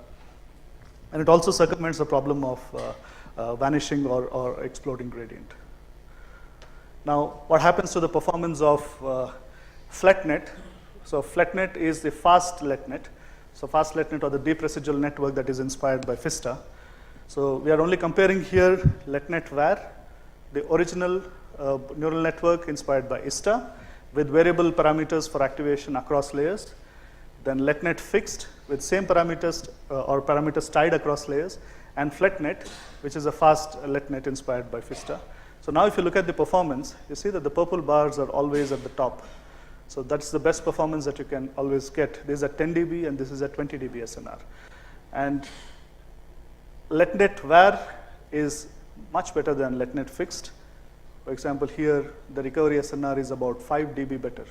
And it also circumvents the problem of vanishing or exploding gradient. Now, what happens to the performance of FletNet? So FletNet is the fast LetNet. So fast LetNet, or the deep residual network that is inspired by FISTA. So we are only comparing here LetNet VAR, the original neural network inspired by ISTA, with variable parameters for activation across layers. Then LetNet fixed with same parameters or parameters tied across layers, and FletNet, which is a fast LetNet inspired by FISTA. So now if you look at the performance, you see that the purple bars are always at the top. So that's the best performance that you can always get. This is at 10 dB and this is at 20 dB SNR. And LetNet VAR is much better than LetNet fixed. For example, here the recovery SNR is about 5 dB better.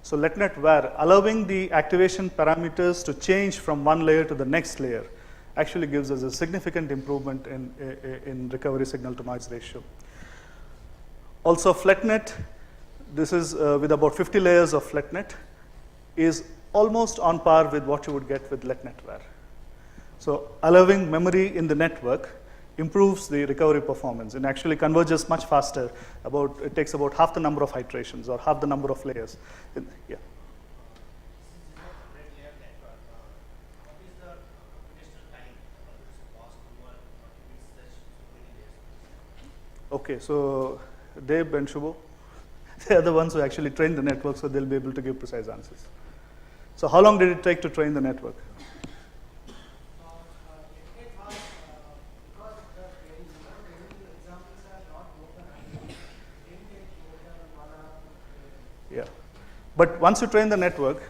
So LetNet VAR, allowing the activation parameters to change from one layer to the next layer, actually gives us a significant improvement in recovery signal to noise ratio. Also FletNet, this is with about 50 layers of FletNet, is almost on par with what you would get with LetNet VAR. So allowing memory in the network improves the recovery performance and actually converges much faster. It takes about half the number of iterations or half the number of layers. Yeah. Okay, so Deb and Shubho, they are the ones who actually train the network, so they'll be able to give precise answers. So how long did it take to train the network? Yeah, but once you train the network,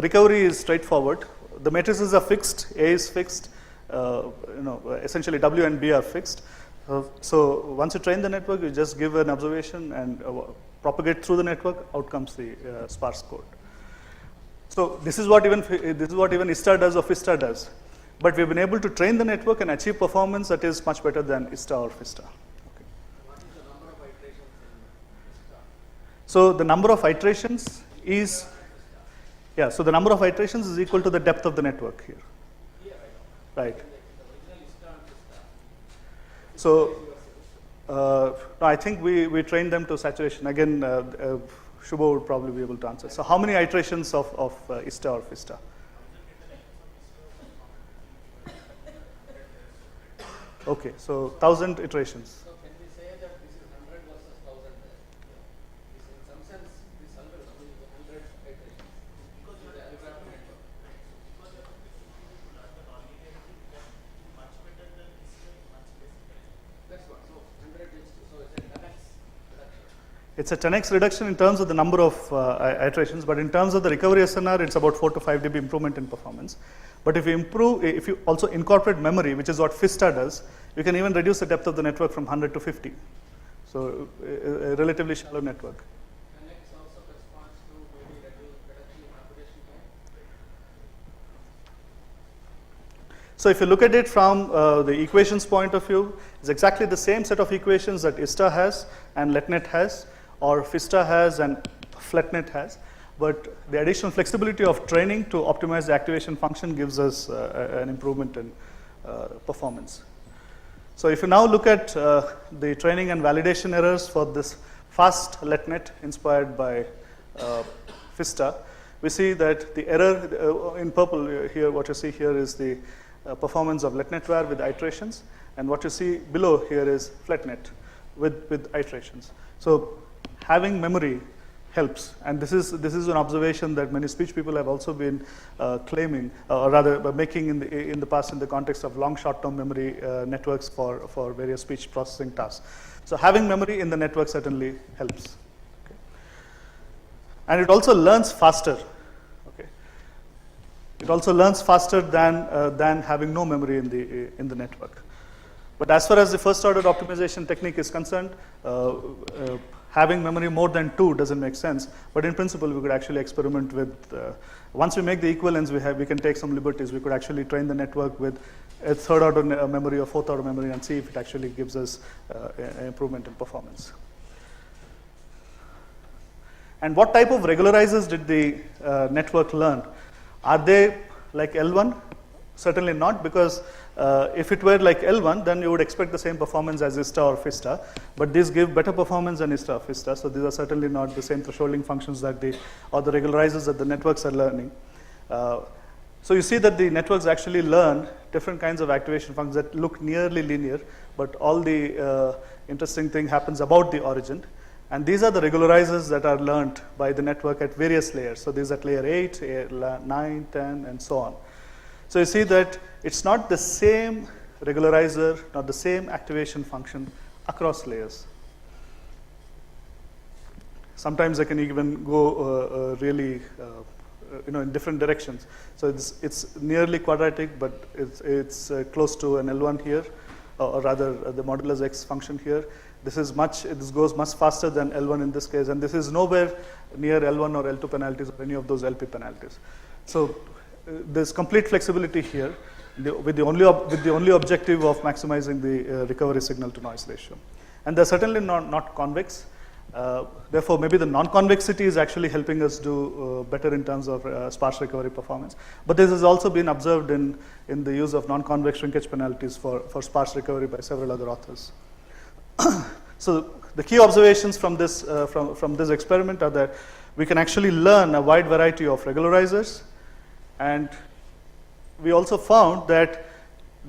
recovery is straightforward. The matrices are fixed, A is fixed, essentially W and B are fixed. So once you train the network, you just give an observation and propagate through the network. Out comes the sparse code. So this is what even ISTA does or FISTA does. But we've been able to train the network and achieve performance that is much better than ISTA or FISTA. Okay. What is the number of iterations in ISTA? So the number of iterations is, yeah. So the number of iterations is equal to the depth of the network here. Here I know. Right. The original ISTA and FISTA. So no, I think we trained them to saturation. Again, Shubho would probably be able to answer. So how many iterations of ISTA or FISTA? Okay, so 1,000 iterations. So can we say that this is 100 versus 1,000? In some sense, this algorithm is 100 iterations. Because the algorithm network. That's what. So 100 is so it's a 10x reduction. It's a 10x reduction in terms of the number of iterations, but in terms of the recovery SNR, it's about 4 to 5 dB improvement in performance. But if you also incorporate memory, which is what FISTA does, you can even reduce the depth of the network from 100 to 50. So a relatively shallow network. 10x also corresponds to maybe reduction in computation time. So if you look at it from the equations point of view, it's exactly the same set of equations that ISTA has and LetNet has, or FISTA has and FletNet has. But the additional flexibility of training to optimize the activation function gives us an improvement in performance. So if you now look at the training and validation errors for this fast LetNet inspired by FISTA, we see that the error in purple here, what you see here is the performance of LetNet VAR with iterations, and what you see below here is FletNet with iterations. So having memory helps, and this is an observation that many speech people have also been claiming, or rather making in the past in the context of long short-term memory networks for various speech processing tasks. So having memory in the network certainly helps. Okay. And it also learns faster. Okay. It also learns faster than having no memory in the network. But as far as the first order optimization technique is concerned, having memory more than 2 doesn't make sense. But in principle, we could actually experiment with, once we make the equivalence, we can take some liberties. We could actually train the network with a third order memory or fourth order memory and see if it actually gives us an improvement in performance. And what type of regularizers did the network learn? Are they like L1? Certainly not, because if it were like L1, then you would expect the same performance as ISTA or FISTA, but these give better performance than ISTA or FISTA, so these are certainly not the same thresholding functions that or the regularizers that the networks are learning. So you see that the networks actually learn different kinds of activation functions that look nearly linear, but all the interesting thing happens about the origin. And these are the regularizers that are learned by the network at various layers. So these are at layer 8, layer 9, 10, and so on. So you see that it's not the same regularizer, not the same activation function across layers. Sometimes I can even go really in different directions. So it's nearly quadratic, but it's close to an L1 here, or rather the modulus X function here. This goes much faster than L1 in this case, and this is nowhere near L1 or L2 penalties or any of those LP penalties. So there's complete flexibility here with the only objective of maximizing the recovery signal to noise ratio. And they're certainly not convex. Therefore, maybe the non-convexity is actually helping us do better in terms of sparse recovery performance. But this has also been observed in the use of non-convex shrinkage penalties for sparse recovery by several other authors. So the key observations from this experiment are that we can actually learn a wide variety of regularizers, and we also found that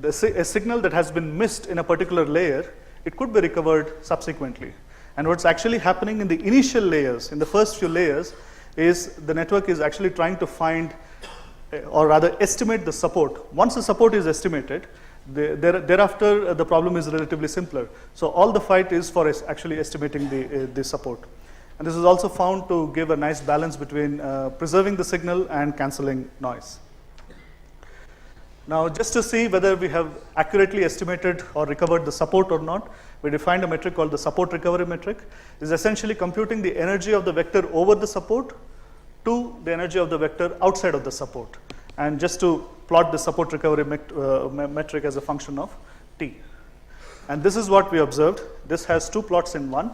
a signal that has been missed in a particular layer, it could be recovered subsequently. And what's actually happening in the initial layers, in the first few layers, is the network is actually trying to find, or rather estimate the support. Once the support is estimated, thereafter the problem is relatively simpler. So all the fight is for actually estimating the support. And this is also found to give a nice balance between preserving the signal and cancelling noise. Now, just to see whether we have accurately estimated or recovered the support or not, we defined a metric called the support recovery metric. It's essentially computing the energy of the vector over the support to the energy of the vector outside of the support. And just to plot the support recovery metric as a function of t. And this is what we observed. This has two plots in one.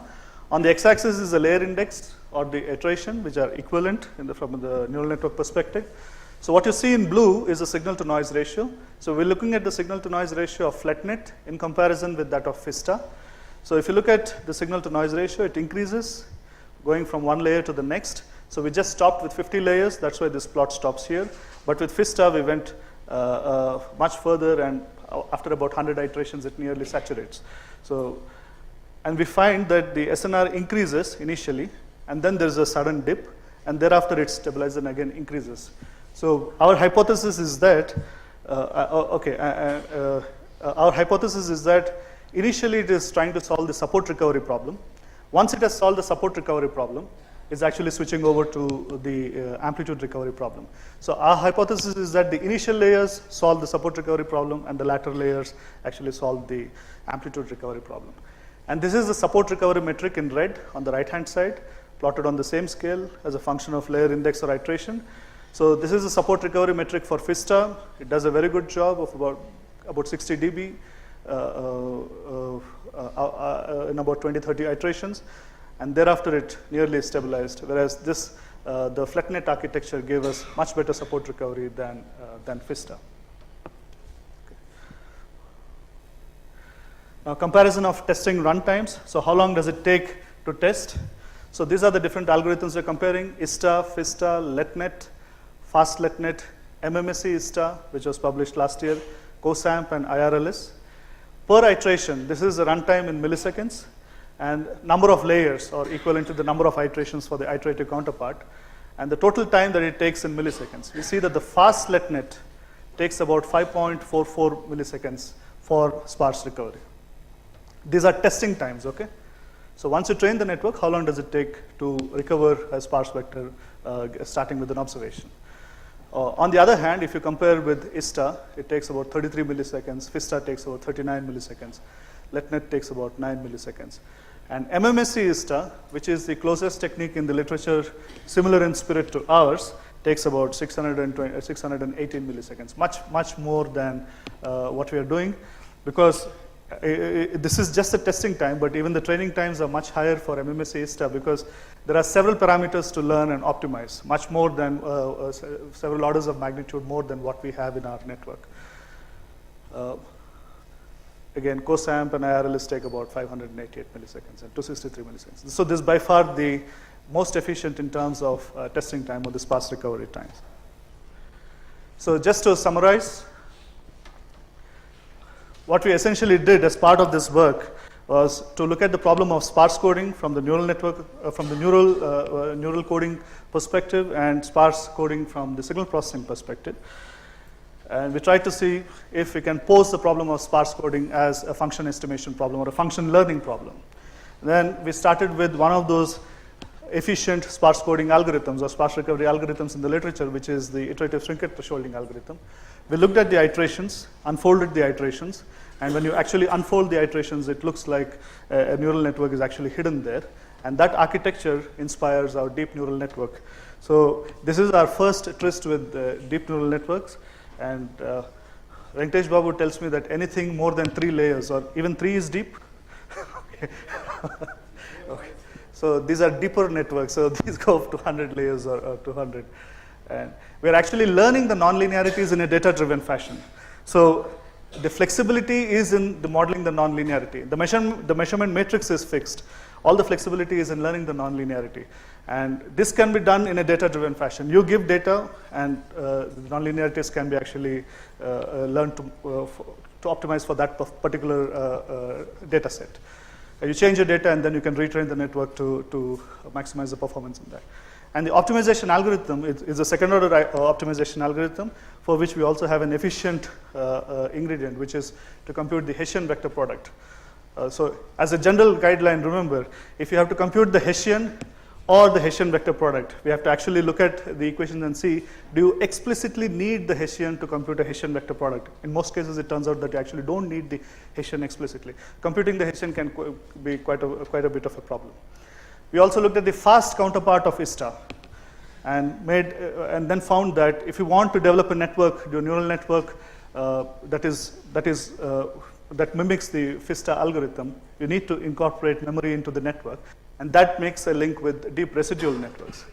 On the x-axis is the layer index or the iteration, which are equivalent from the neural network perspective. So what you see in blue is the signal to noise ratio. So we're looking at the signal to noise ratio of FletNet in comparison with that of FISTA. So if you look at the signal to noise ratio, it increases going from one layer to the next. So we just stopped with 50 layers. That's why this plot stops here. But with FISTA, we went much further, and after about 100 iterations, it nearly saturates. And we find that the SNR increases initially, and then there's a sudden dip, and thereafter it stabilizes and again increases. So our hypothesis is that, our hypothesis is that initially it is trying to solve the support recovery problem. Once it has solved the support recovery problem, it's actually switching over to the amplitude recovery problem. So our hypothesis is that the initial layers solve the support recovery problem, and the latter layers actually solve the amplitude recovery problem. And this is the support recovery metric in red on the right-hand side, plotted on the same scale as a function of layer index or iteration. So this is the support recovery metric for FISTA. It does a very good job of about 60 dB in about 20-30 iterations, and thereafter it nearly stabilized. Whereas this, the FletNet architecture gave us much better support recovery than FISTA. Okay. Now, comparison of testing runtimes. So how long does it take to test? So these are the different algorithms we're comparing: ISTA, FISTA, LetNet, FastLetNet, MMSE ISTA, which was published last year, COSAMP, and IRLS. Per iteration, this is the runtime in milliseconds, and number of layers or equivalent to the number of iterations for the iterative counterpart, and the total time that it takes in milliseconds. We see that the FastLetNet takes about 5.44 milliseconds for sparse recovery. These are testing times, okay? So once you train the network, how long does it take to recover a sparse vector starting with an observation? On the other hand, if you compare with ISTA, it takes about 33 milliseconds. FISTA takes about 39 milliseconds. LetNet takes about 9 milliseconds. And MMSE ISTA, which is the closest technique in the literature, similar in spirit to ours, takes about 618 milliseconds, much more than what we are doing, because this is just the testing time, but even the training times are much higher for MMS A-star because there are several parameters to learn and optimize, much more than several orders of magnitude more than what we have in our network. Again, COSAMP and IRLS take about 588 milliseconds and 263 milliseconds. So this is by far the most efficient in terms of testing time or the sparse recovery times. So just to summarize, what we essentially did as part of this work was to look at the problem of sparse coding from the neural network, from the neural coding perspective, and sparse coding from the signal processing perspective. And we tried to see if we can pose the problem of sparse coding as a function estimation problem or a function learning problem. Then we started with one of those efficient sparse coding algorithms or sparse recovery algorithms in the literature, which is the iterative Trinket thresholding algorithm. We looked at the iterations, unfolded the iterations, and when you actually unfold the iterations, it looks like a neural network is actually hidden there. And that architecture inspires our deep neural network. So this is our first tryst with deep neural networks. And Venkatesh Babu tells me that anything more than 3 layers, or even 3 is deep. Okay. Okay. So these are deeper networks. So these go up to 100 layers or 200. And we're actually learning the nonlinearities in a data-driven fashion. So the flexibility is in the modeling the nonlinearity. The measurement matrix is fixed. All the flexibility is in learning the nonlinearity. And this can be done in a data-driven fashion. You give data, and the nonlinearities can be actually learned to optimize for that particular data set. You change your data, and then you can retrain the network to maximize the performance in that. And the optimization algorithm is a second-order optimization algorithm for which we also have an efficient ingredient, which is to compute the Hessian vector product. So as a general guideline, remember, if you have to compute the Hessian or the Hessian vector product, we have to actually look at the equation and see, do you explicitly need the Hessian to compute a Hessian vector product? In most cases, it turns out that you actually don't need the Hessian explicitly. Computing the Hessian can be quite a bit of a problem. We also looked at the fast counterpart of ISTA and then found that if you want to develop a network, your neural network that mimics the FISTA algorithm, you need to incorporate memory into the network, and that makes a link with deep residual networks.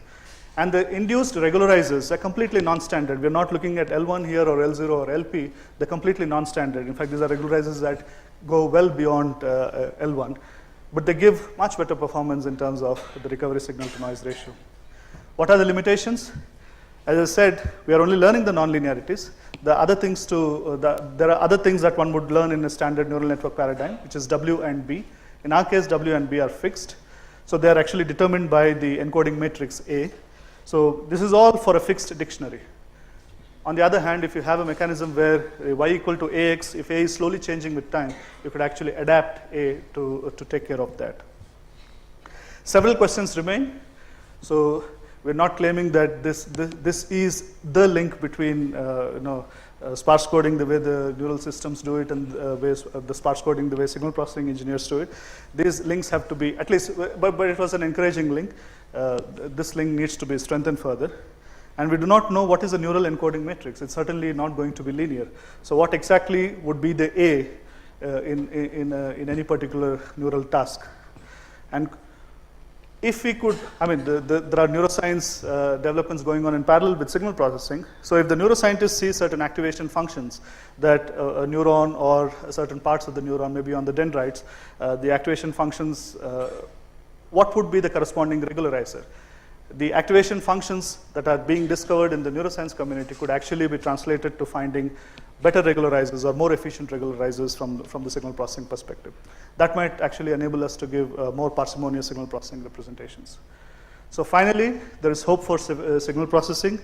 And the induced regularizers are completely non-standard. We're not looking at L1 here or L0 or LP. They're completely non-standard. In fact, these are regularizers that go well beyond L1. But they give much better performance in terms of the recovery signal to noise ratio. What are the limitations? As I said, we are only learning the nonlinearities. There are other things that one would learn in a standard neural network paradigm, which is W and B. In our case, W and B are fixed. So they are actually determined by the encoding matrix A. So this is all for a fixed dictionary. On the other hand, if you have a mechanism where y equal to ax, if A is slowly changing with time, you could actually adapt A to take care of that. Several questions remain. So we're not claiming that this is the link between sparse coding the way the neural systems do it and the sparse coding the way signal processing engineers do it. These links have to be, at least, but it was an encouraging link. This link needs to be strengthened further. And we do not know what is a neural encoding matrix. It's certainly not going to be linear. So what exactly would be the A in any particular neural task? And if we could, there are neuroscience developments going on in parallel with signal processing. So if the neuroscientists see certain activation functions that a neuron or certain parts of the neuron, maybe on the dendrites, the activation functions, what would be the corresponding regularizer? The activation functions that are being discovered in the neuroscience community could actually be translated to finding better regularizers or more efficient regularizers from the signal processing perspective. That might actually enable us to give more parsimonious signal processing representations. So finally, there is hope for signal processing.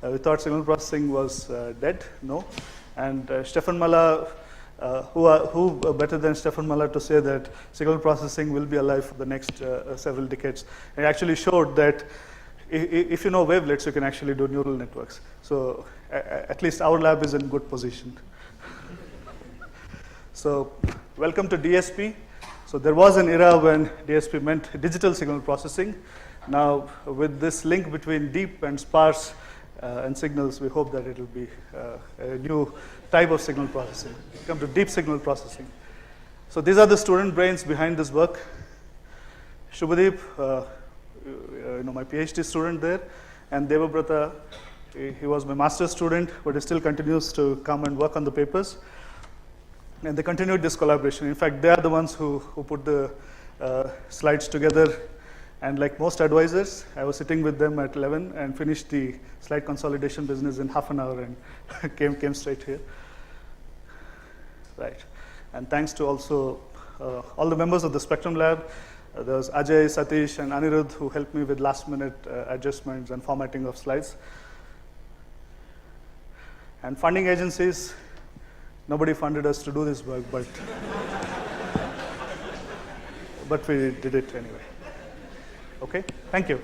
We thought signal processing was dead. No. And Stefan Mahler, who better than Stefan Mahler to say that signal processing will be alive for the next several decades. He actually showed that if you know wavelets, you can actually do neural networks. So at least our lab is in good position. So welcome to DSP. So there was an era when DSP meant digital signal processing. Now with this link between deep and sparse and signals, we hope that it will be a new type of signal processing. Come to deep signal processing. So these are the student brains behind this work. Shubhadeep, my PhD student there, and Devabrata, he was my master's student, but he still continues to come and work on the papers. And they continued this collaboration. In fact, they are the ones who put the slides together. And like most advisors, I was sitting with them at 11 and finished the slide consolidation business in half an hour and came straight here. Right. And thanks to also all the members of the Spectrum Lab. There was Ajay, Satish, and Anirudh who helped me with last-minute adjustments and formatting of slides. And funding agencies, nobody funded us to do this work, but but we did it anyway. Okay, thank you.